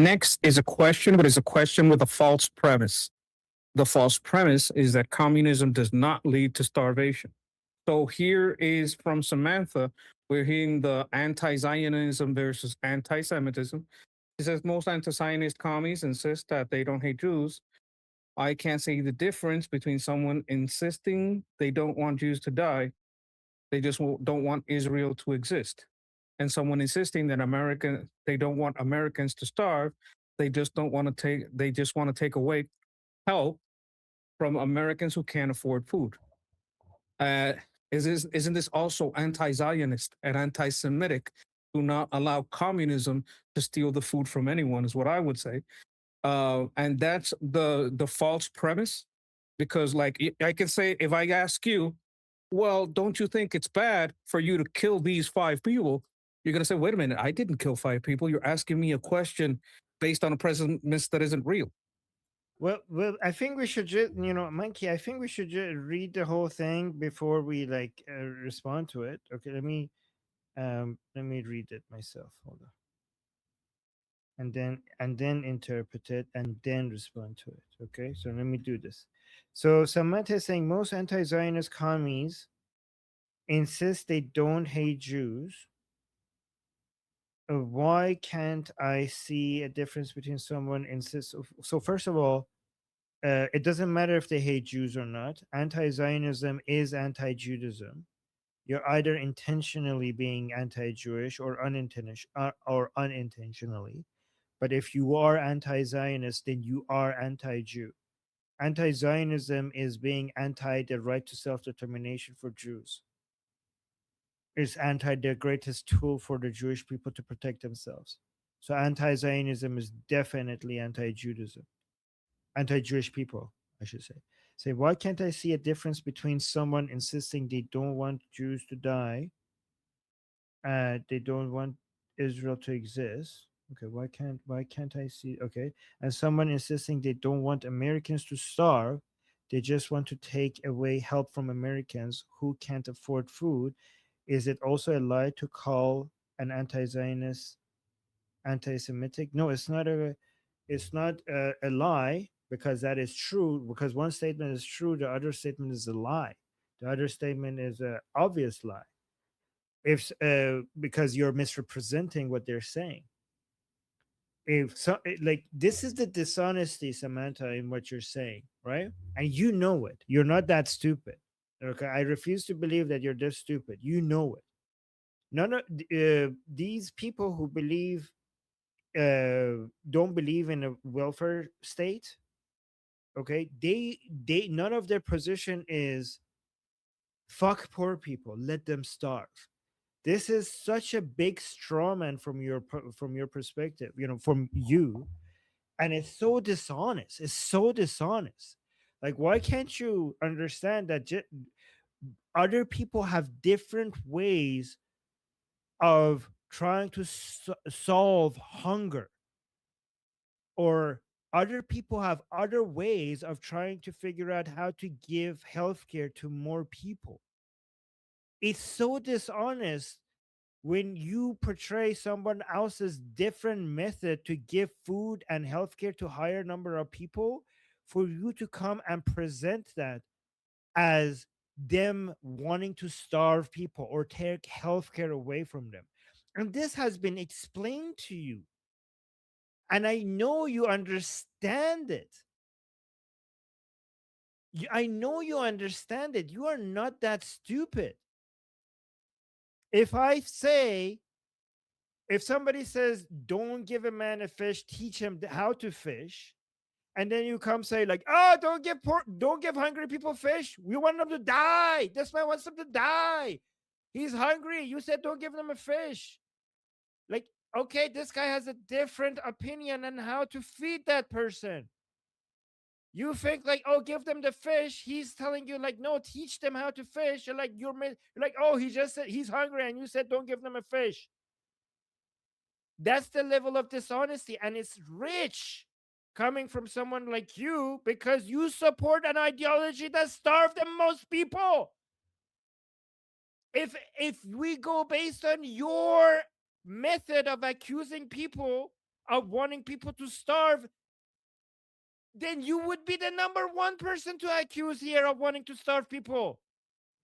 Next is a question, but it's a question with a false premise. The false premise is that communism does not lead to starvation. So here is from Samantha. We're hearing the anti-Zionism versus anti-Semitism. He says most anti-Zionist commies insist that they don't hate Jews. I can't see the difference between someone insisting they don't want Jews to die, they just don't want Israel to exist, and someone insisting that they don't want Americans to starve, they just want to take away help from Americans who can't afford food. Uh, isn't this also anti-Zionist and anti-Semitic to not allow communism to steal the food from anyone? Is what I would say, and that's the false premise. Because, like, I can say, if I ask you, well, don't you think it's bad for you to kill these 5 people? You're gonna say, wait a minute, I didn't kill 5 people. You're asking me a question based on a premise that isn't real. Well, I think we should just, Monkey. I think we should just read the whole thing before we respond to it. Okay, let me read it myself. Hold on, and then interpret it, and then respond to it. Okay, so let me do this. So Samantha is saying most anti-Zionist commies insist they don't hate Jews. Why can't I see a difference between someone insists? So first of all, it doesn't matter if they hate Jews or not. Anti-Zionism is anti-Judaism. You're either intentionally being anti-Jewish or unintentionally. But if you are anti-Zionist, then you are anti-Jew. Anti-Zionism is being anti the right to self-determination for Jews. It's anti the greatest tool for the Jewish people to protect themselves. So anti-Zionism is definitely anti-Judaism. Anti-Jewish people, I should say. Say, why can't I see a difference between someone insisting they don't want Jews to die, they don't want Israel to exist? Okay, why can't I see? Okay, and someone insisting they don't want Americans to starve, they just want to take away help from Americans who can't afford food. Is it also a lie to call an anti-Zionist anti-Semitic? No, it's not a lie, because that is true. Because one statement is true, the other statement is a lie. The other statement is an obvious lie. If Because you're misrepresenting what they're saying. If so, like, this is the dishonesty, Samantha, in what you're saying, right? And you know it. You're not that stupid. Okay, I refuse to believe that you're this stupid. You know it. None of these people who don't believe in a welfare state, okay, they none of their position is fuck poor people, let them starve. This is such a big straw man from your perspective, from you. And it's so dishonest. It's so dishonest. Like, why can't you understand that other people have different ways of trying to solve hunger, or other people have other ways of trying to figure out how to give healthcare to more people? It's so dishonest when you portray someone else's different method to give food and healthcare to higher number of people, for you to come and present that as them wanting to starve people or take healthcare away from them. And this has been explained to you, and I know you understand it. I know you understand it. You are not that stupid. If I say, if somebody says, don't give a man a fish, teach him how to fish, and then you come say like, oh, don't give hungry people fish. We want them to die. This man wants them to die. He's hungry. You said don't give them a fish. Like, okay, this guy has a different opinion on how to feed that person. You think like, oh, give them the fish. He's telling you like, no, teach them how to fish. You're like, oh, he just said he's hungry, and you said don't give them a fish. That's the level of dishonesty, and it's rich coming from someone like you, because you support an ideology that starved the most people. If we go based on your method of accusing people of wanting people to starve, then you would be the number one person to accuse here of wanting to starve people.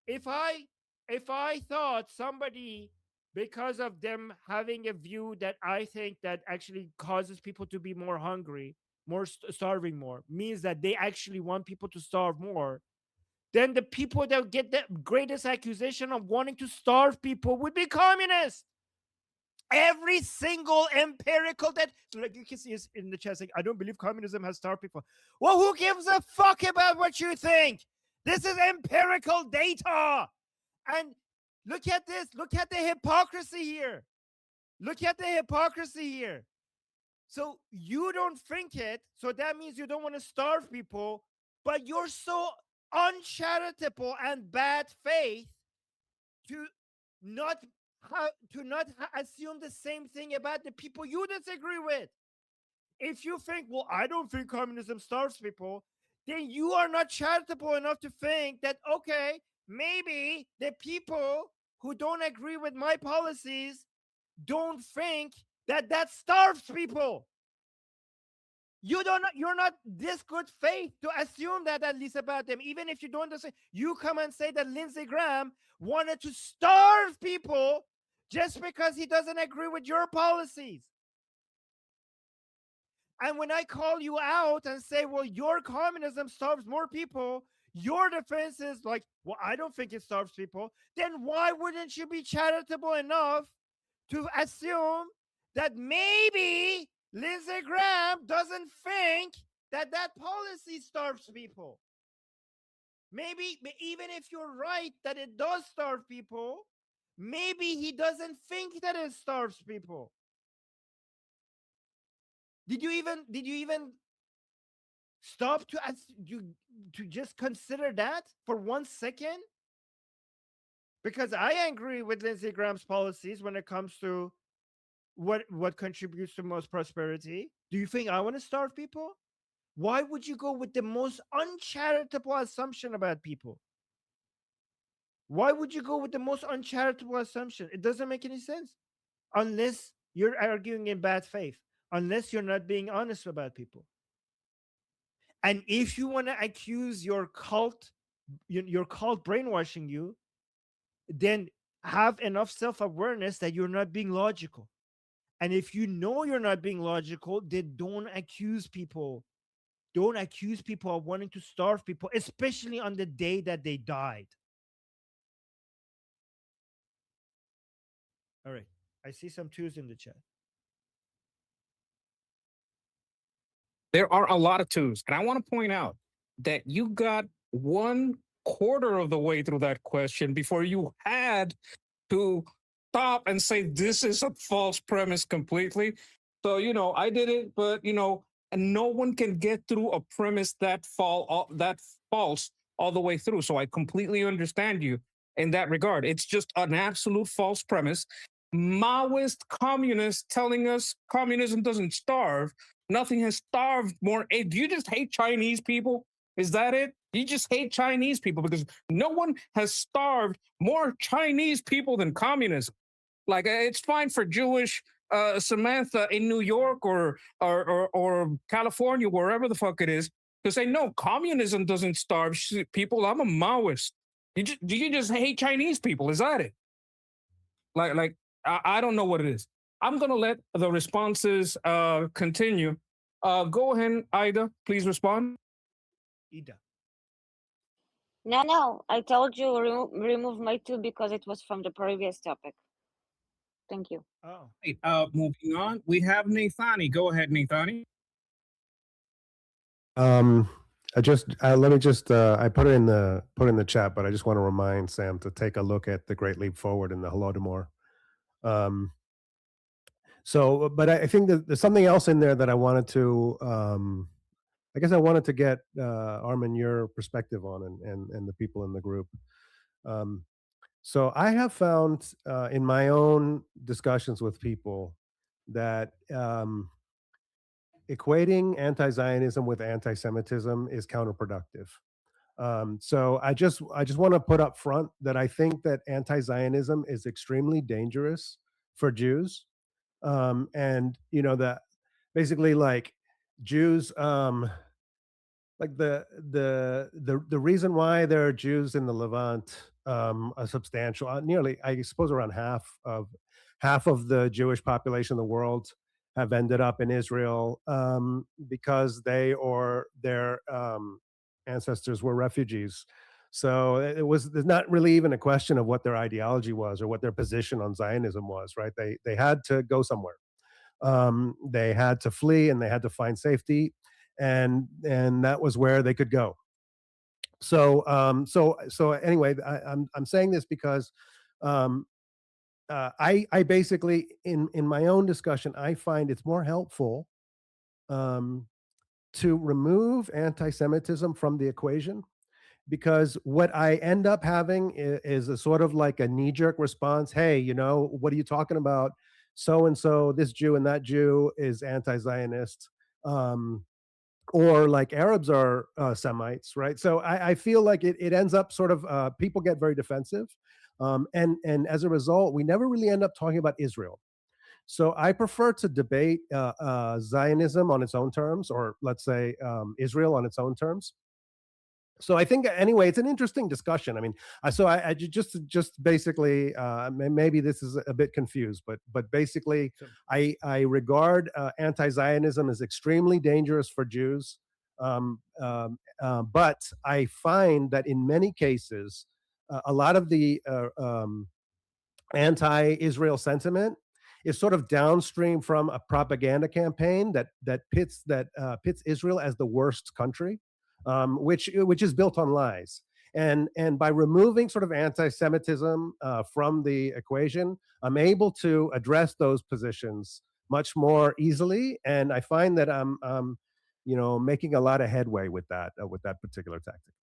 If I thought somebody, because of them having a view that I think that actually causes people to be more hungry, more starving more, means that they actually want people to starve more, then the people that get the greatest accusation of wanting to starve people would be communists. Every single empirical that, so like you can see is in the chat saying, I don't believe communism has starved people. Well, who gives a fuck about what you think? This is empirical data. And look at this. Look at the hypocrisy here. Look at the hypocrisy here. So you don't think it, so that means you don't want to starve people, but you're so uncharitable and bad faith to not assume the same thing about the people you disagree with. If you think, well, I don't think communism starves people, then you are not charitable enough to think that, okay, maybe the people who don't agree with my policies don't think that that starves people. You're not this good faith to assume that, at least about them. Even if you don't understand, you come and say that Lindsey Graham wanted to starve people just because he doesn't agree with your policies. And when I call you out and say, well, your communism starves more people, your defense is like, well, I don't think it starves people. Then why wouldn't you be charitable enough to assume that maybe Lindsey Graham doesn't think that that policy starves people? Maybe, even if you're right that it does starve people, maybe he doesn't think that it starves people. Did you even stop to just consider that for 1 second? Because I agree with Lindsey Graham's policies when it comes to what contributes to most prosperity. Do you think I want to starve people? Why would you go with the most uncharitable assumption about people? Why would you go with the most uncharitable assumption? It doesn't make any sense. Unless you're arguing in bad faith, unless you're not being honest about people. And if you want to accuse your cult brainwashing you, then have enough self-awareness that you're not being logical. And if you know you're not being logical, then don't accuse people. Don't accuse people of wanting to starve people, especially on the day that they died. All right. I see some twos in the chat. There are a lot of twos. And I want to point out that you got 1/4 of the way through that question before you had to stop and say, this is a false premise completely. So, I did it, but, and no one can get through a premise that false all the way through. So I completely understand you in that regard. It's just an absolute false premise. Maoist communists telling us communism doesn't starve. Nothing has starved more. Do you just hate Chinese people? Is that it? You just hate Chinese people because no one has starved more Chinese people than communism. Like, it's fine for Jewish Samantha in New York or California, wherever the fuck it is, to say, no, communism doesn't starve people. I'm a Maoist. Do you just hate Chinese people? Is that it? Like I don't know what it is. I'm going to let the responses continue. Go ahead, Ida. Please respond. Ida. No. I told you remove my two because it was from the previous topic. Thank you. Oh. Right, moving on, we have Nathani. Go ahead, Nathani. Let me just I put it in the chat, but I just want to remind Sam to take a look at the Great Leap Forward in the Holodomor. But I think that there's something else in there that I wanted to I guess I wanted to get Armin, your perspective on, and the people in the group. So I have found in my own discussions with people that equating anti-Zionism with anti-Semitism is counterproductive. So I just want to put up front that I think that anti-Zionism is extremely dangerous for Jews, and that basically like Jews, like the reason why there are Jews in the Levant, a substantial, nearly, I suppose, around half of the Jewish population in the world have ended up in Israel, because they or their ancestors were refugees. So there's not really even a question of what their ideology was or what their position on Zionism was, right? They had to go somewhere. They had to flee and they had to find safety, and that was where they could go. So anyway, I'm saying this because, um, I basically, in my own discussion, I find it's more helpful, um, to remove anti-Semitism from the equation, because what I end up having is a sort of like a knee-jerk response. Hey, what are you talking about? So and so, this Jew and that Jew is anti-Zionist. Um, or like Arabs are Semites, right? So I feel like it ends up sort of, people get very defensive, and as a result, we never really end up talking about Israel. So I prefer to debate Zionism on its own terms, or let's say, Israel on its own terms. So I think, anyway, it's an interesting discussion. I mean, I just basically, maybe this is a bit confused, but basically, So I regard anti-Zionism as extremely dangerous for Jews, but I find that in many cases, a lot of the anti-Israel sentiment is sort of downstream from a propaganda campaign that pits Israel as the worst country, which is built on lies. And by removing sort of anti-Semitism from the equation, I'm able to address those positions much more easily, and I find that I'm making a lot of headway with that particular tactic.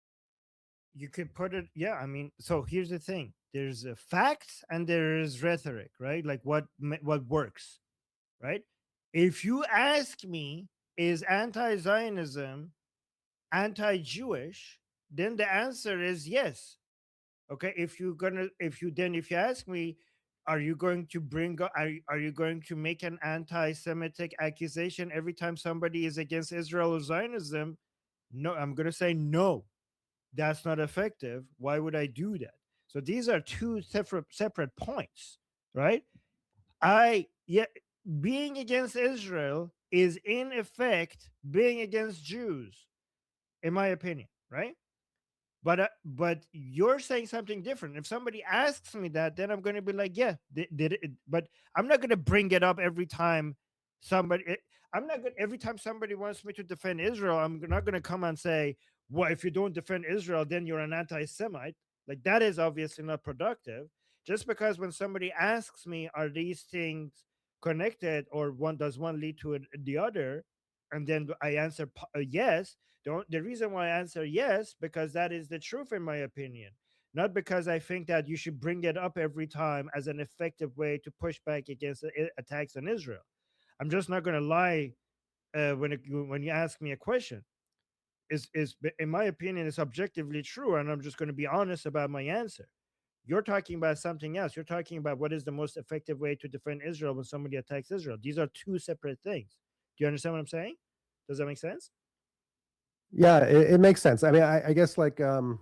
you could put it, yeah. I mean, so here's the thing: there's facts and there is rhetoric, right? Like what works, right? If you ask me, is anti-Zionism anti-Jewish? Then the answer is yes. Okay, if you ask me, are you going to are you going to make an anti-Semitic accusation every time somebody is against Israel or Zionism? No, I'm going to say no. That's not effective. Why would I do that? So these are two separate points, right? I yeah, being against Israel is in effect being against Jews, in my opinion, right? But you're saying something different. If somebody asks me that, then I'm going to be like, yeah, did it? But I'm not going to bring it up every time somebody. I'm not going every time somebody wants me to defend Israel. I'm not going to come and say, well, if you don't defend Israel, then you're an anti-Semite. Like that is obviously not productive. Just because when somebody asks me, are these things connected, or one lead to the other, and then I answer yes, the reason why I answer yes, because that is the truth in my opinion. Not because I think that you should bring it up every time as an effective way to push back against attacks on Israel. I'm just not going to lie when you ask me a question. Is in my opinion is objectively true, and I'm just going to be honest about my answer. You're talking about something else. You're talking about what is the most effective way to defend Israel when somebody attacks Israel. These are two separate things. Do you understand what I'm saying? Does that make sense? Yeah, it makes sense. I mean, I guess, like, yeah.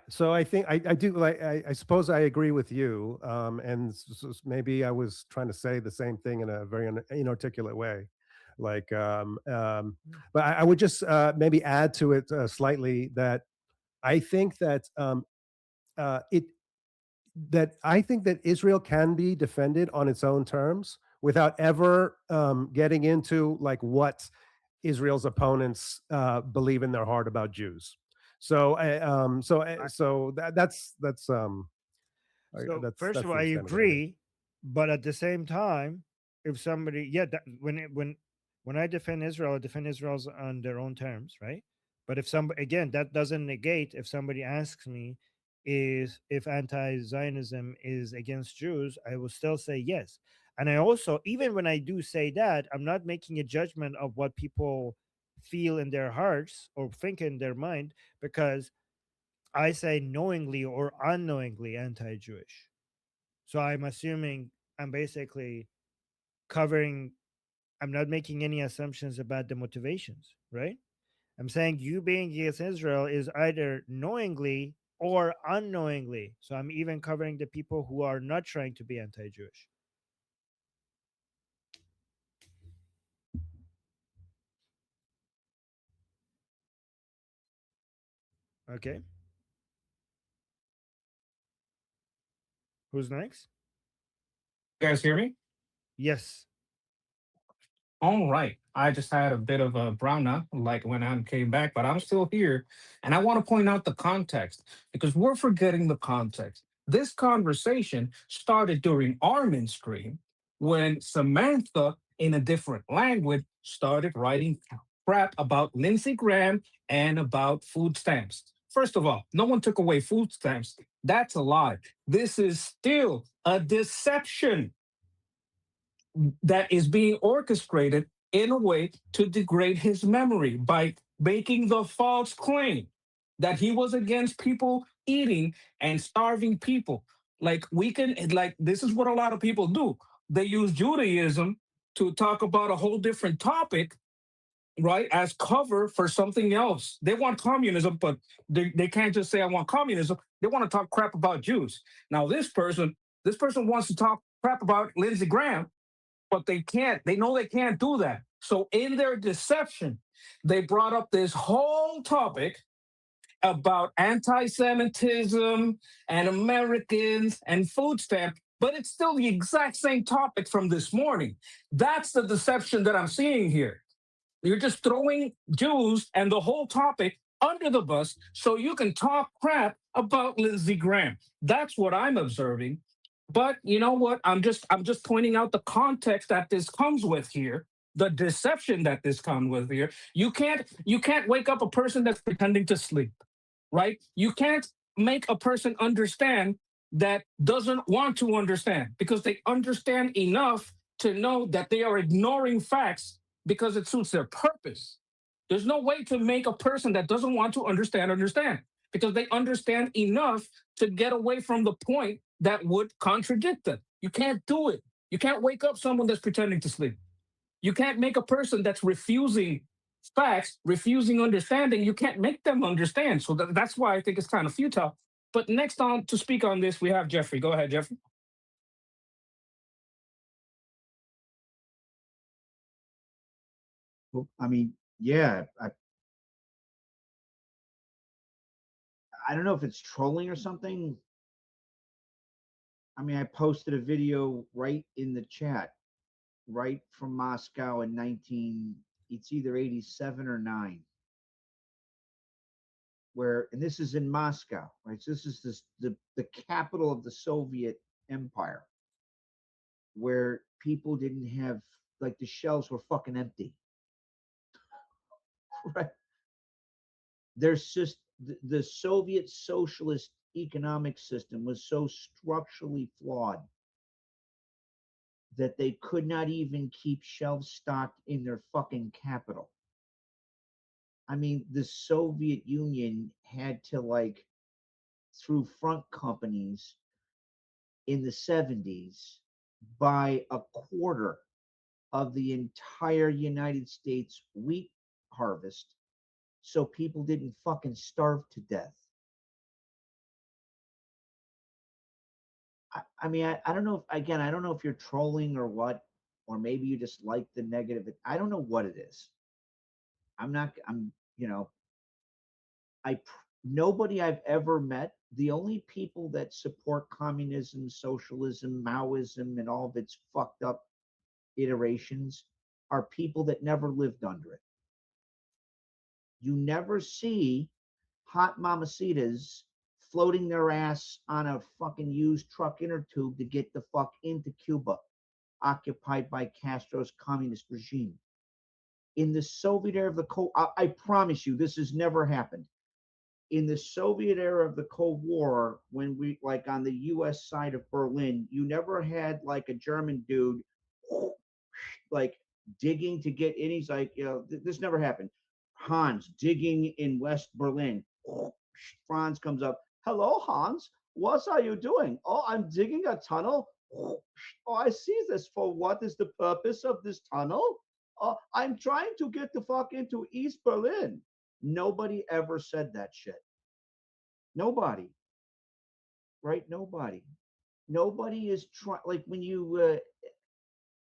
So I think I do, like, I suppose I agree with you, and maybe I was trying to say the same thing in a very inarticulate way, like, but I would just maybe add to it slightly, that I think that it that I think that Israel can be defended on its own terms without ever getting into like what Israel's opponents believe in their heart about Jews. So first that's of all, the I extent of it, I guess. agree, but at the same time, if somebody, yeah, when I defend Israel, I defend Israel's on their own terms, right? But if somebody, again, that doesn't negate if somebody asks me is if anti-Zionism is against Jews, I will still say yes. And I also, even when I do say that, I'm not making a judgment of what people feel in their hearts or think in their mind, because I say knowingly or unknowingly anti-Jewish. So I'm assuming I'm basically covering I'm not making any assumptions about the motivations, right? I'm saying you being against Israel is either knowingly or unknowingly. So I'm even covering the people who are not trying to be anti-Jewish. Okay. Who's next? You guys hear me? Yes. All right. I just had a bit of a brownout, like when I came back, but I'm still here. And I want to point out the context because we're forgetting the context. This conversation started during Armin's stream when Samantha, in a different language, started writing crap about Lindsey Graham and about food stamps. First of all, no one took away food stamps. That's a lie. This is still a deception that is being orchestrated in a way to degrade his memory by making the false claim that he was against people eating and starving people. Like we can, like this is what a lot of people do. They use Judaism to talk about a whole different topic, right, as cover for something else. They want communism, but they can't just say I want communism. They want to talk crap about Jews. Now this person wants to talk crap about Lindsey Graham, but they can't. They know they can't do that. So in their deception, they brought up this whole topic about anti-Semitism and Americans and food stamp, but it's still the exact same topic from this morning. That's the deception that I'm seeing here. You're just throwing Jews and the whole topic under the bus so you can talk crap about Lindsey Graham. That's what I'm observing. But you know what? I'm just pointing out the context that this comes with here, the deception that this comes with here. You can't wake up a person that's pretending to sleep, right? You can't make a person understand that doesn't want to understand because they understand enough to know that they are ignoring facts because it suits their purpose. There's no way to make a person that doesn't want to understand because they understand enough to get away from the point that would contradict them. You can't do it. You can't wake up someone that's pretending to sleep. You can't make a person that's refusing facts, refusing understanding, you can't make them understand. So that's why I think it's kind of futile. But next on to speak on this, we have Jeffrey. Go ahead, Jeffrey. Well, I mean, yeah, I don't know if it's trolling or something. I mean, I posted a video right in the chat, right from Moscow in 19, it's either 87 or 9, where, and this is in Moscow, right? So this is the capital of the Soviet Empire, where people didn't have, like, the shelves were fucking empty, right? There's just the Soviet socialist economic system was so structurally flawed that they could not even keep shelves stocked in their fucking capital. I mean, the Soviet Union had to, like, through front companies in the 70s, buy a quarter of the entire United States wheat harvest so people didn't fucking starve to death. I mean, I don't know if, again, I don't know if you're trolling or what, or maybe you just like the negative. I don't know what it is. I'm not, I'm, you know, nobody I've ever met, the only people that support communism, socialism, Maoism, and all of its fucked up iterations are people that never lived under it. You never see hot mamacitas floating their ass on a fucking used truck inner tube to get the fuck into Cuba, occupied by Castro's communist regime. In the Soviet era of the Cold, I promise you, this has never happened. In the Soviet era of the Cold War, when we, like, on the US side of Berlin, you never had like a German dude like digging to get in. He's like, you know, this never happened. Hans digging in West Berlin. Franz comes up. Hello, Hans. What are you doing? Oh, I'm digging a tunnel. Oh, I see this. For what is the purpose of this tunnel? I'm trying to get the fuck into East Berlin. Nobody ever said that shit. Nobody, right? Nobody. Nobody is trying. Like when you,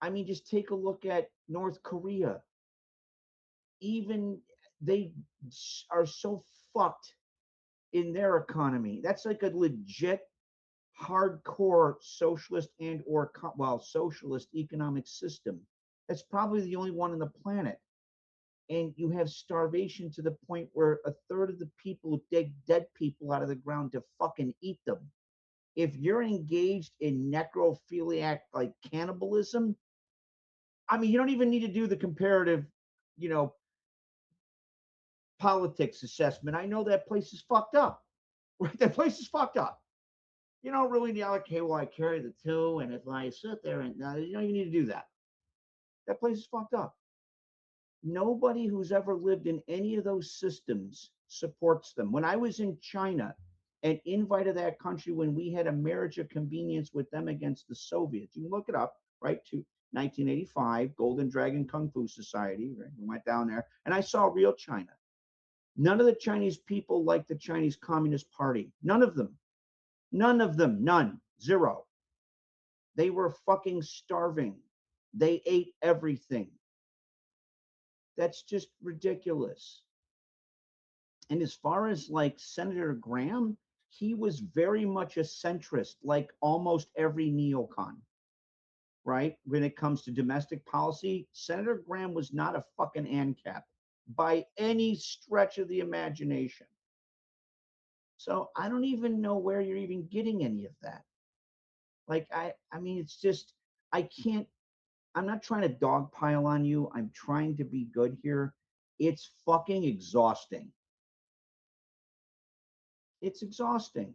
I mean, just take a look at North Korea. Even they are so fucked in their economy. That's like a legit hardcore socialist and or socialist economic system. That's probably the only one on the planet. And you have starvation to the point where a third of the people dig dead people out of the ground to fucking eat them. If you're engaged in necrophiliac like cannibalism, I mean, you don't even need to do the comparative, you know, politics assessment. I know that place is fucked up. Right? That place is fucked up. You don't really need, okay, well, I carry the two, and if I sit there and you don't even need to do that. That place is fucked up. Nobody who's ever lived in any of those systems supports them. When I was in China and invited that country when we had a marriage of convenience with them against the Soviets, you can look it up, right, to 1985, Golden Dragon Kung Fu Society, right? We went down there, and I saw real China. None of the Chinese people liked the Chinese Communist Party. None of them. None of them. None. Zero. They were fucking starving. They ate everything. That's just ridiculous. And as far as like Senator Graham, he was very much a centrist, like almost every neocon, right? When it comes to domestic policy, Senator Graham was not a fucking ANCAP by any stretch of the imagination. So I don't even know where you're even getting any of that. Like, I mean, it's just, I'm not trying to dogpile on you. I'm trying to be good here. It's fucking exhausting. It's exhausting.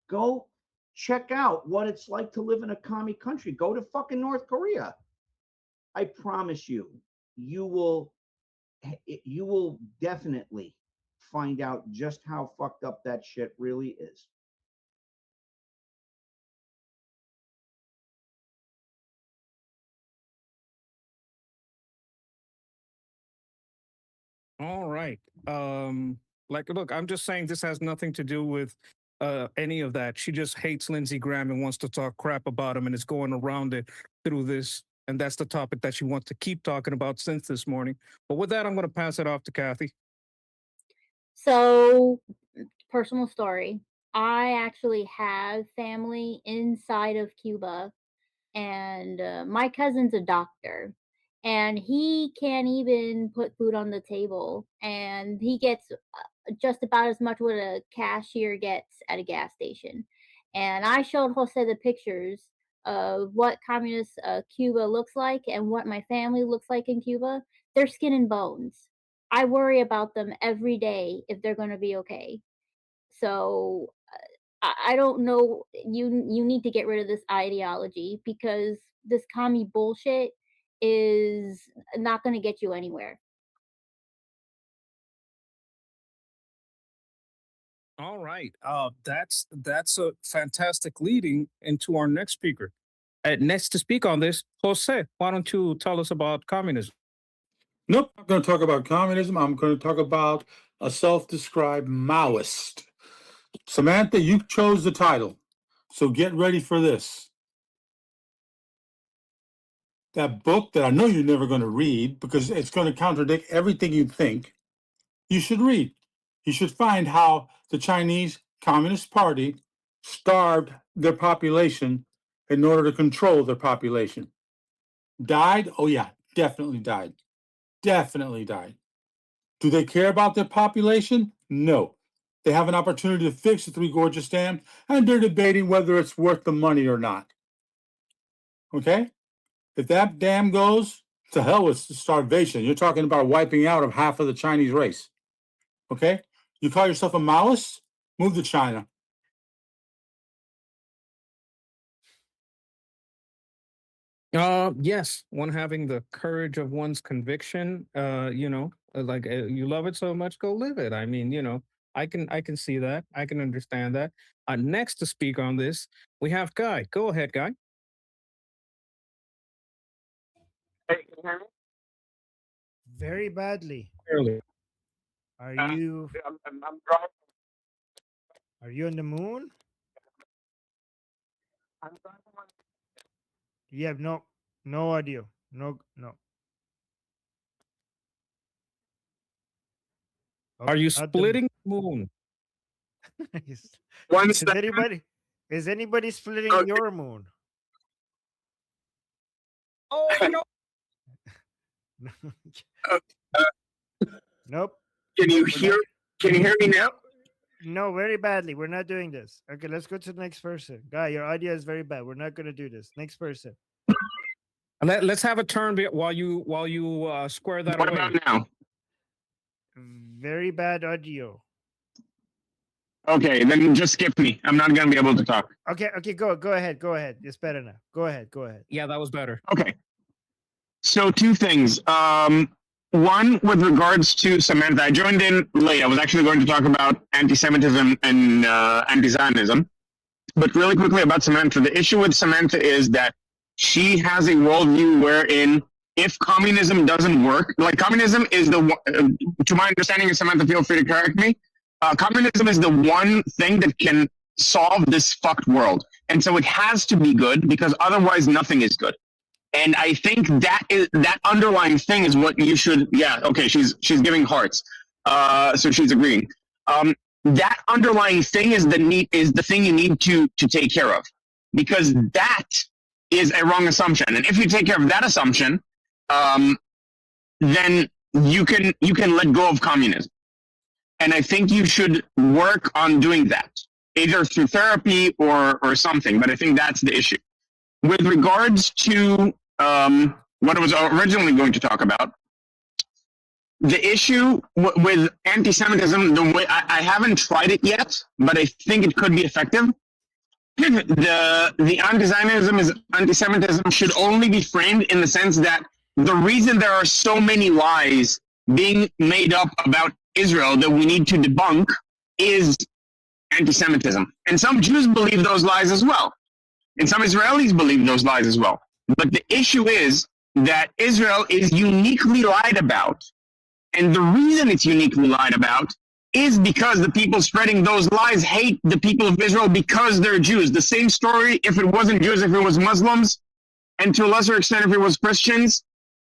Go check out what it's like to live in a commie country. Go to fucking North Korea. I promise you, you will definitely find out just how fucked up that shit really is. All right. Like, look, I'm just saying this has nothing to do with any of that. She just hates Lindsey Graham and wants to talk crap about him, and is going around it through this. And that's the topic that she wants to keep talking about since this morning. But with that, I'm going to pass it off to Kathy. So, personal story. I actually have family inside of Cuba, and my cousin's a doctor, and he can't even put food on the table, and he gets just about as much what a cashier gets at a gas station. And I showed Jose the pictures of what communist Cuba looks like and what my family looks like in Cuba. They're skin and bones. I worry about them every day if they're going to be okay. So I don't know. You need to get rid of this ideology, because this commie bullshit is not going to get you anywhere. All right. That's a fantastic leading into our next speaker. Next to speak on this, Jose, why don't you tell us about communism? Nope, I'm going to talk about communism. I'm going to talk about a self-described Maoist. Samantha, you chose the title, so get ready for this. That book that I know you're never going to read because it's going to contradict everything you think, you should read. You should find how the Chinese Communist Party starved their population in order to control their population. Died? Oh yeah, definitely died. Definitely died. Do they care about their population? No. They have an opportunity to fix the Three Gorges Dam, and they're debating whether it's worth the money or not. Okay? If that dam goes, to hell with starvation. You're talking about wiping out of half of the Chinese race. Okay? You call yourself a Maoist? Move to China. Yes, one having the courage of one's conviction. You love it so much, go live it. I mean, I can see that. I can understand that. Next to speak on this, we have Guy. Go ahead, Guy. Hey, can you hear me? Very badly. Clearly. Are I'm you driving. are you on the moon? You have no audio. No. Are you Not the splitting the moon? is, One is second. anybody splitting your moon? Oh no! Nope. Can you We're hear? not- Can you hear me now? No, very badly. We're not doing this. Okay, let's go to the next person. Guy, your idea is very bad. We're not going to do this. Next person. Let's have a turn while you square that What away. about now? Very bad audio. Okay, then just skip me. I'm not gonna be able to talk. Okay, go ahead. It's better now. Go ahead. Yeah, that was better. Okay. So two things. One, with regards to Samantha, I joined in late. I was actually going to talk about anti-Semitism and anti-Zionism. But really quickly about Samantha, the issue with Samantha is that she has a worldview wherein if communism doesn't work, like communism is to my understanding, Samantha, feel free to correct me, communism is the one thing that can solve this fucked world. And so it has to be good because otherwise nothing is good. And I think that underlying thing is what you should. Yeah, okay. She's giving hearts, so she's agreeing. That underlying thing is the thing you need to take care of, because that is a wrong assumption. And if you take care of that assumption, then you can let go of communism. And I think you should work on doing that, either through therapy or something. But I think that's the issue. With regards to what I was originally going to talk about, the issue with anti-Semitism, the way I haven't tried it yet, but I think it could be effective. The anti-Zionism is anti-Semitism should only be framed in the sense that the reason there are so many lies being made up about Israel that we need to debunk is anti-Semitism. And some Jews believe those lies as well. And some Israelis believe those lies as well. But the issue is that Israel is uniquely lied about. And the reason it's uniquely lied about is because the people spreading those lies hate the people of Israel because they're Jews. The same story if it wasn't Jews, if it was Muslims, and to a lesser extent if it was Christians,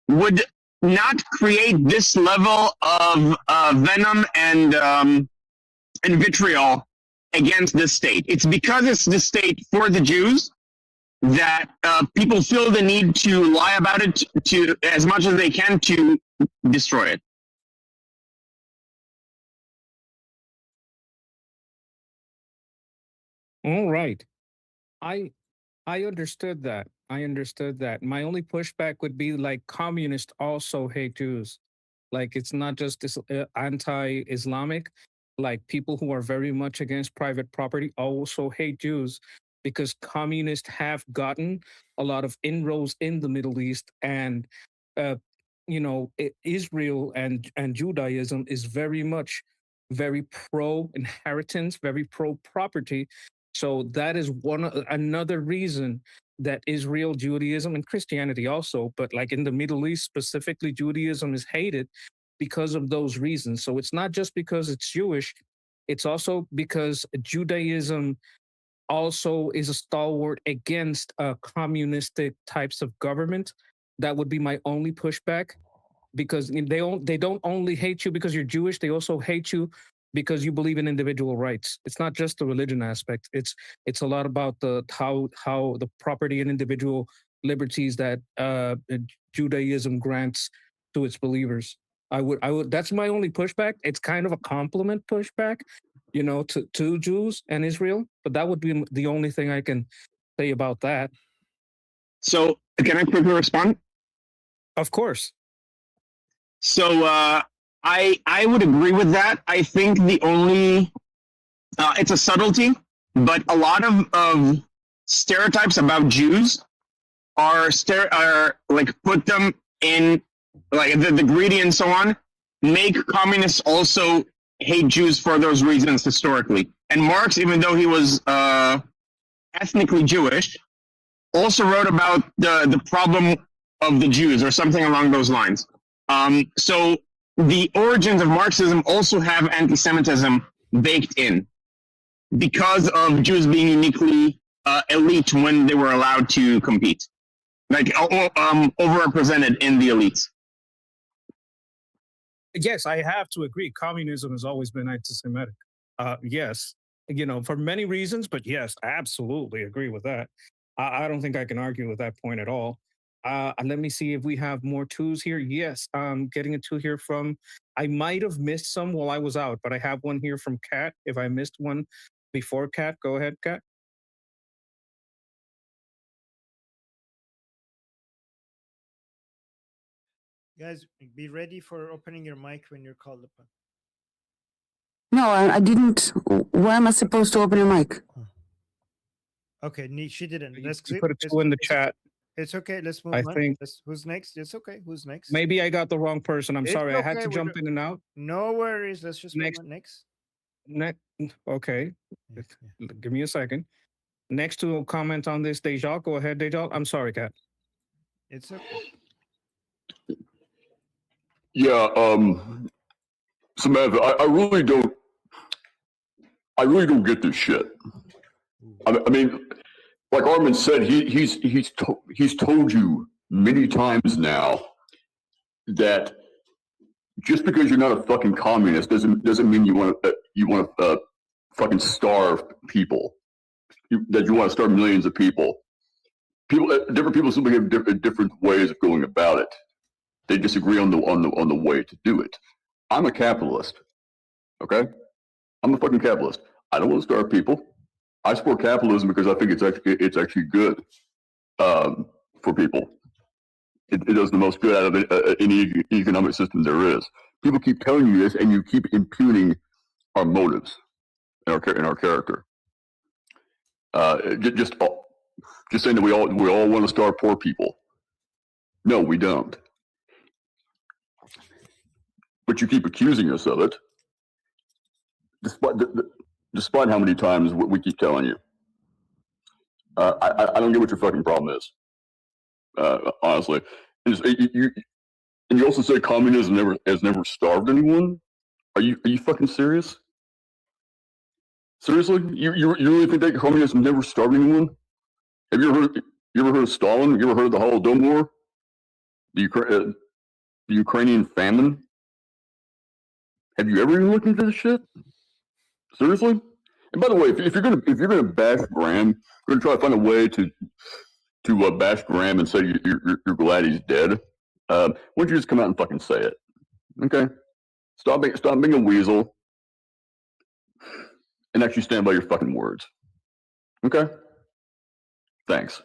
would not create this level of venom and vitriol against this state. It's because it's the state for the Jews that people feel the need to lie about it to as much as they can to destroy it. All right. I understood that. My only pushback would be like communists also hate Jews. Like it's not just this anti-Islamic. Like people who are very much against private property also hate Jews because communists have gotten a lot of inroads in the Middle East, and Israel and Judaism is very pro inheritance, very pro property. So that is another reason that Israel, Judaism, and Christianity also, but like in the Middle East specifically, Judaism is hated because of those reasons. So it's not just because it's Jewish, it's also because Judaism also is a stalwart against communistic types of government. That would be my only pushback, because they don't only hate you because you're Jewish, they also hate you because you believe in individual rights. It's not just the religion aspect. It's a lot about how the property and individual liberties that Judaism grants to its believers. I would. That's my only pushback. It's kind of a compliment pushback, to Jews and Israel. But that would be the only thing I can say about that. So can I quickly respond? Of course. So I would agree with that. I think the only it's a subtlety, but a lot of stereotypes about Jews are like put them in like the greedy and so on, make communists also hate Jews for those reasons historically. And Marx, even though he was ethnically Jewish, also wrote about the problem of the Jews or something along those lines. So the origins of Marxism also have anti-Semitism baked in because of Jews being uniquely elite when they were allowed to compete, like overrepresented in the elites. Yes, I have to agree. Communism has always been anti-Semitic. Yes, for many reasons, but yes, absolutely agree with that. I don't think I can argue with that point at all. Let me see if we have more twos here. Yes, getting a two here from, I might have missed some while I was out, but I have one here from Kat. If I missed one before Kat, go ahead, Kat. Guys, be ready for opening your mic when you're called upon. No, I didn't. Why am I supposed to open a mic? Okay, she didn't. You, Let's you put a two in the chat. It's okay. Let's move I on. think Who's next? It's okay. Who's next? maybe I got the wrong person. I'm It's sorry. I had okay, to we're jump in and out. No worries. Let's just Next. move on. Next. Okay. Yeah. Give me a second. Next to comment on this, Deja. Go ahead, Deja. I'm sorry, Kat. It's okay. Yeah, Samantha, I really don't get this shit. I mean, like Armin said, he's told you many times now that just because you're not a fucking communist doesn't mean you want to fucking starve people. That you want to starve millions of people. Different people simply have different ways of going about it. They disagree on the way to do it. I'm a capitalist. Okay, I'm a fucking capitalist. I don't want to starve people. I support capitalism because I think it's actually good for people. It does the most good out of any economic system there is. People keep telling you this, and you keep impugning our motives and our character. Just saying that we all want to starve poor people. No, we don't. But you keep accusing us of it, despite how many times we keep telling you. I don't get what your fucking problem is. Honestly, and you also say communism has never starved anyone. Are you fucking serious? Seriously, you really think that communism never starved anyone? Have you ever heard of Stalin? You ever heard of the Holodomor? The Ukrainian famine? Have you ever even looked into this shit? Seriously? And by the way, if you're gonna bash Graham, you're gonna try to find a way to bash Graham and say you're glad he's dead. Why don't you just come out and fucking say it? Okay? Stop being a weasel and actually stand by your fucking words. Okay? Thanks.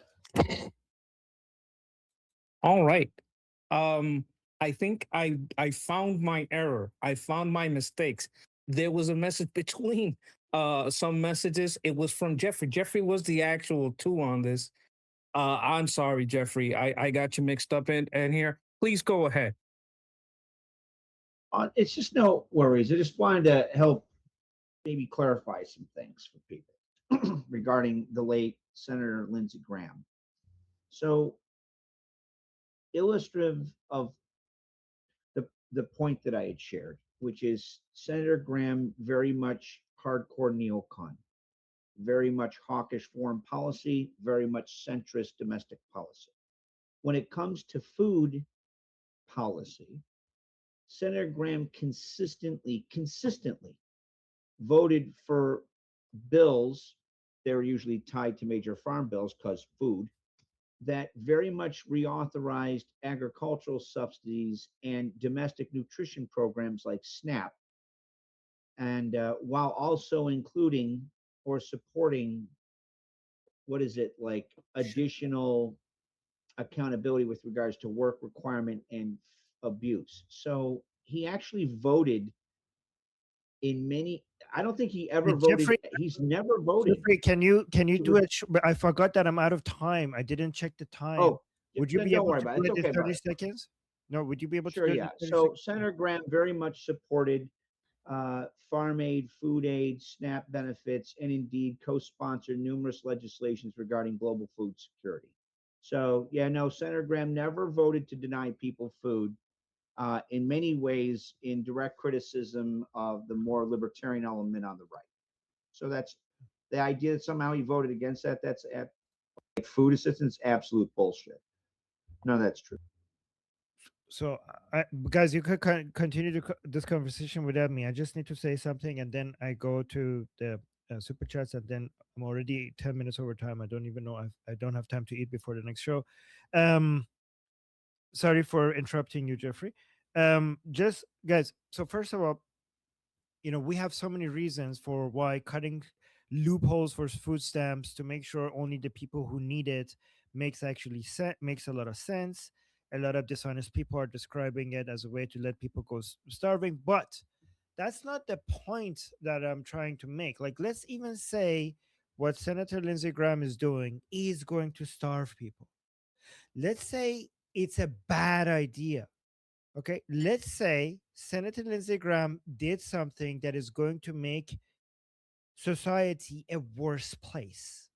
All right. I think I found my error. I found my mistakes. There was a message between some messages. It was from Jeffrey. Jeffrey was the actual two on this. I'm sorry, Jeffrey. I got you mixed up in here. Please go ahead. It's just no worries. I just wanted to help maybe clarify some things for people regarding the late Senator Lindsey Graham. So, illustrative of the point that I had shared, which is Senator Graham very much hardcore neocon, very much hawkish foreign policy, very much centrist domestic policy. When it comes to food policy, Senator Graham consistently voted for bills, they were usually tied to major farm bills because food, that very much reauthorized agricultural subsidies and domestic nutrition programs like SNAP, and while also including or supporting, what is it, like additional accountability with regards to work requirement and abuse. So he actually voted in many. I don't think he ever voted. Jeffrey, He's never voted. Jeffrey, can you do it? I forgot that I'm out of time. I didn't check the time. Oh, would you be don't able worry to about it. do It's it in okay, 30 bud. seconds? No, would you be able Sure, to do it yeah. in 30 So seconds? Senator Graham very much supported farm aid, food aid, SNAP benefits, and indeed co-sponsored numerous legislations regarding global food security. So yeah, no, Senator Graham never voted to deny people food. in many ways in direct criticism of the more libertarian element on the right. So that's the idea that somehow he voted against that. That's like food assistance, absolute bullshit. No, that's true. So, guys, you could continue this conversation without me. I just need to say something, and then I go to the super chats, and then I'm already 10 minutes over time. I don't even know. I don't have time to eat before the next show. Sorry for interrupting you, Jeffrey. Just guys. So first of all, we have so many reasons for why cutting loopholes for food stamps to make sure only the people who need it makes a lot of sense. A lot of dishonest people are describing it as a way to let people go starving, but that's not the point that I'm trying to make. Like, let's even say what Senator Lindsey Graham is doing is going to starve people. Let's say it's a bad idea. Okay, let's say Senator Lindsey Graham did something that is going to make society a worse place.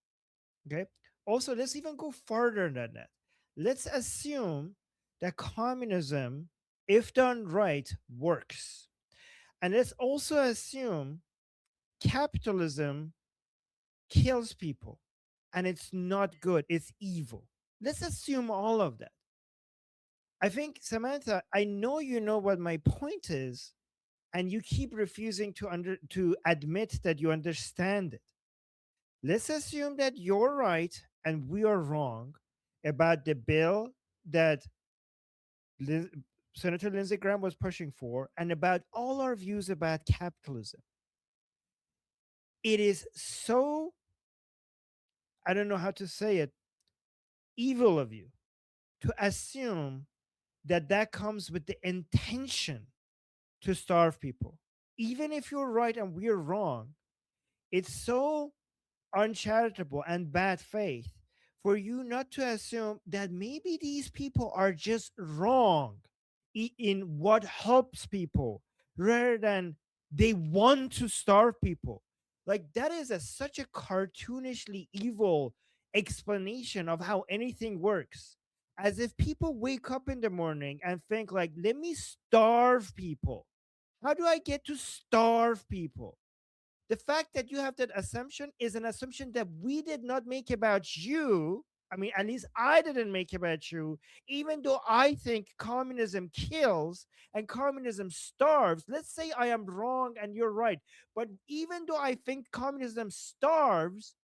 Okay, also, let's even go further than that. Let's assume that communism, if done right, works. And let's also assume capitalism kills people and it's not good, it's evil. Let's assume all of that. I think, Samantha, I know you know what my point is, and you keep refusing to admit that you understand it. Let's assume that you're right and we are wrong about the bill that Senator Lindsey Graham was pushing for, and about all our views about capitalism. It is so, I don't know how to say it, evil of you to assume that that comes with the intention to starve people. Even if you're right and we're wrong, it's so uncharitable and bad faith for you not to assume that maybe these people are just wrong in what helps people rather than they want to starve people. Like, that is such a cartoonishly evil explanation of how anything works. As if people wake up in the morning and think like, let me starve people. How do I get to starve people? The fact that you have that assumption is an assumption that we did not make about you. I mean, at least I didn't make about you, even though I think communism kills and communism starves. Let's say I am wrong and you're right. But even though I think communism starves,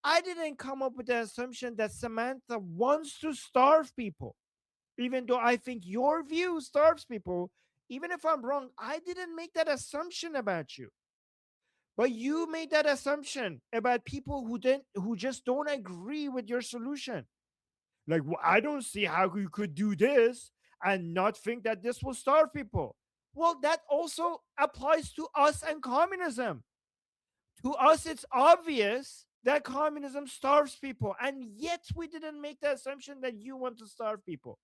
I didn't come up with the assumption that Samantha wants to starve people. Even though I think your view starves people, even if I'm wrong, I didn't make that assumption about you. But you made that assumption about people who just don't agree with your solution. Like, well, I don't see how you could do this and not think that this will starve people. Well, that also applies to us and communism. To us, it's obvious that communism starves people, and yet we didn't make the assumption that you want to starve people.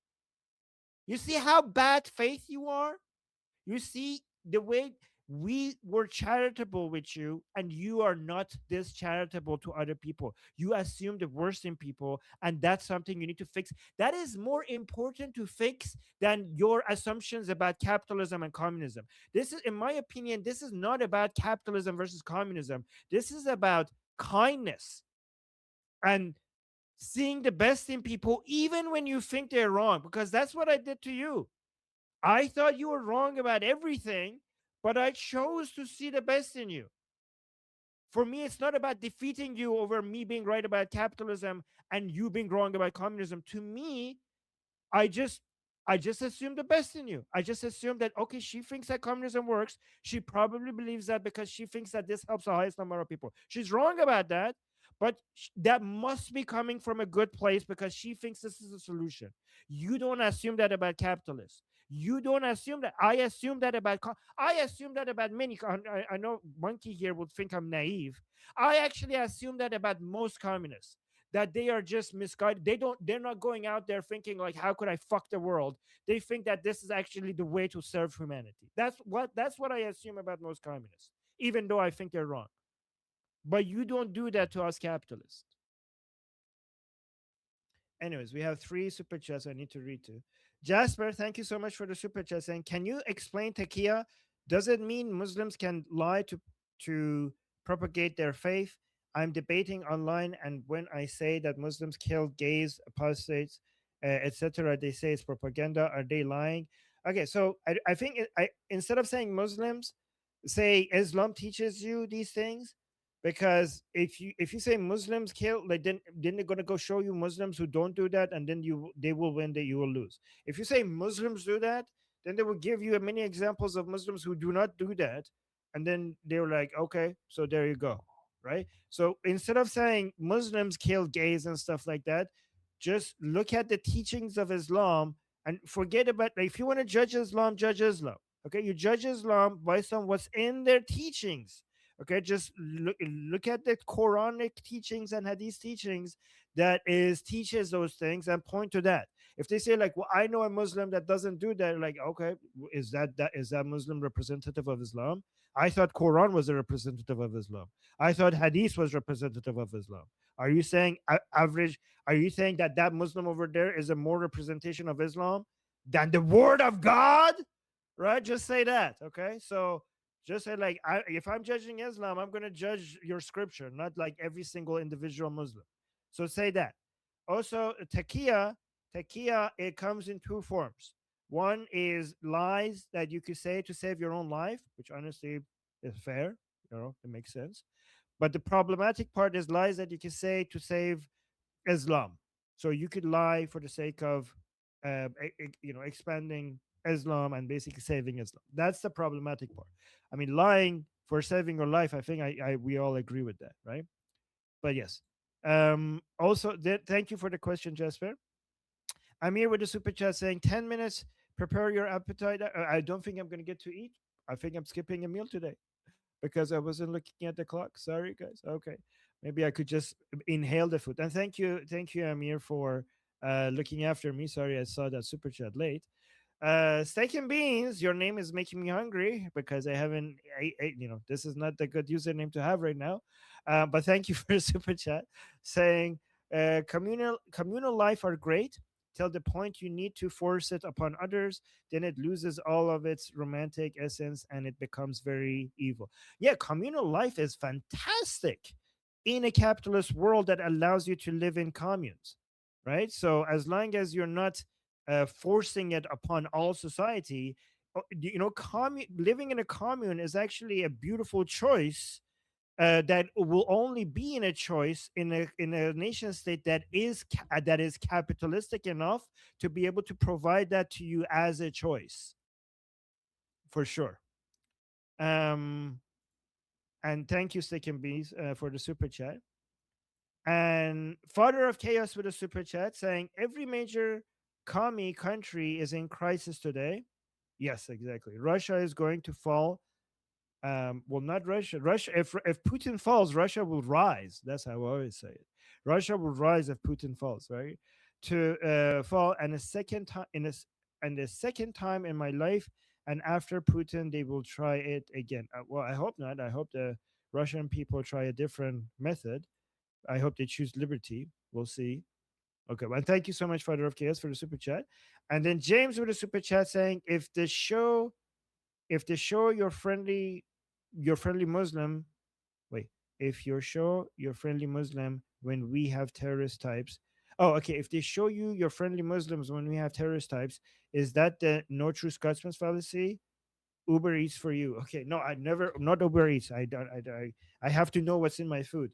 You see how bad faith you are? You see the way we were charitable with you, and you are not this charitable to other people. You assume the worst in people, and that's something you need to fix. That is more important to fix than your assumptions about capitalism and communism. This is, in my opinion, this is not about capitalism versus communism. This is about kindness and seeing the best in people, even when you think they're wrong, because that's what I did to you. I thought you were wrong about everything, but I chose to see the best in you. For me, it's not about defeating you over me being right about capitalism and you being wrong about communism. To me, I just assume the best in you. I just assume that, okay, she thinks that communism works. She probably believes that because she thinks that this helps the highest number of people. She's wrong about that, but that must be coming from a good place because she thinks this is a solution. You don't assume that about capitalists. You don't assume that. I assume that about. I assume that about many. I know Monkey here would think I'm naive. I actually assume that about most communists, that they are just misguided. They're not going out there thinking like, how could I fuck the world? They think that this is actually the way to serve humanity. That's what I assume about most communists, even though I think they're wrong. But you don't do that to us capitalists. Anyways, we have 3 super chats I need to read to. Jasper, thank you so much for the super chat saying, can you explain taqiyya? Does it mean Muslims can lie to propagate their faith? I'm debating online, and when I say that Muslims kill gays, apostates, etc., they say it's propaganda. Are they lying? Okay, so I think instead of saying Muslims, say Islam teaches you these things, because if you say Muslims kill, like then they're gonna go show you Muslims who don't do that, and then they will win, that you will lose. If you say Muslims do that, then they will give you many examples of Muslims who do not do that, and then they're like, okay, so there you go, right? So instead of saying Muslims kill gays and stuff like that, just look at the teachings of Islam and forget about, like, if you want to judge Islam, judge Islam. Okay, you judge Islam based on what's in their teachings. Okay, just look at the Quranic teachings and Hadith teachings that teaches those things, and point to that. If they say like, well, I know a Muslim that doesn't do that, like, okay, is that Muslim representative of Islam? I thought Quran was a representative of Islam. I thought Hadith was representative of Islam. Are you saying average? Are you saying that Muslim over there is a more representation of Islam than the Word of God? Right? Just say that. Okay, so just say like, if I'm judging Islam, I'm going to judge your scripture, not like every single individual Muslim. So say that. Also, taqiyya, it comes in two forms. One is lies that you could say to save your own life, which honestly is fair. It makes sense. But the problematic part is lies that you can say to save Islam. So you could lie for the sake of, expanding Islam and basically saving Islam. That's the problematic part. I mean, lying for saving your life, I think we all agree with that, right? But yes. Also, thank you for the question, Jasper. I'm here with the super chat saying 10 minutes, prepare your appetite. I don't think I'm going to get to eat. I think I'm skipping a meal today because I wasn't looking at the clock. Sorry, guys. Okay. Maybe I could just inhale the food. And thank you, Amir, for looking after me. Sorry, I saw that super chat late. Steak and Beans, your name is making me hungry because I haven't ate, this is not the good username to have right now. But thank you for the super chat saying communal life are great till the point you need to force it upon others, then it loses all of its romantic essence and it becomes very evil. Yeah, communal life is fantastic in a capitalist world that allows you to live in communes, right? So as long as you're not forcing it upon all society, living in a commune is actually a beautiful choice that will only be in a choice in a nation state that is capitalistic enough to be able to provide that to you as a choice, for sure. And thank you, Stick and Bees, for the super chat. And Father of Chaos with a super chat saying every major commie country is in crisis today. Yes, exactly. Russia is going to fall. Well, not Russia. If Putin falls, Russia will rise. That's how I always say it. Russia will rise if Putin falls, right? To fall, and the second time in my life, and after Putin, they will try it again. Well, I hope not. I hope the Russian people try a different method. I hope they choose liberty. We'll see. Okay, well, thank you so much, Father of Chaos, for the super chat. And then James with a super chat saying, if the show your friendly Muslim, if you show your friendly Muslim when we have terrorist types. Oh, okay. If they show you your friendly Muslims when we have terrorist types, is that the no true Scotsman's fallacy? Uber Eats for you. Okay, no, I never, not Uber Eats. I don't. I have to know what's in my food.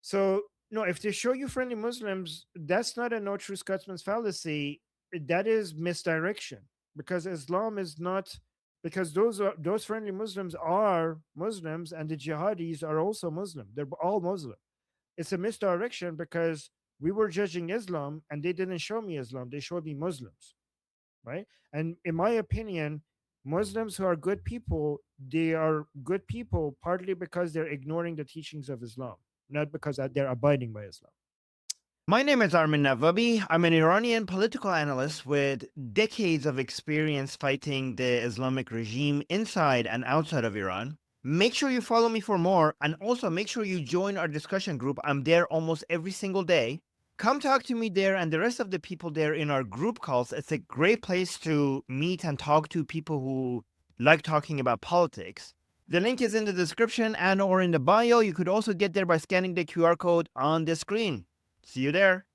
So no, if they show you friendly Muslims, that's not a no true Scotsman's fallacy. That is misdirection, because Islam is not, because those friendly Muslims are Muslims, and the jihadis are also Muslim. They're all Muslim. It's a misdirection because we were judging Islam and they didn't show me Islam. They showed me Muslims, right? And in my opinion, Muslims who are good people, they are good people partly because they're ignoring the teachings of Islam, not because they're abiding by Islam. My name is Armin Navabi. I'm an Iranian political analyst with decades of experience fighting the Islamic regime inside and outside of Iran. Make sure you follow me for more, and also make sure you join our discussion group. I'm there almost every single day. come talk to me there and the rest of the people there in our group calls. It's a great place to meet and talk to people who like talking about politics. The link is in the description and or in the bio. You could also get there by scanning the QR code on the screen. See you there.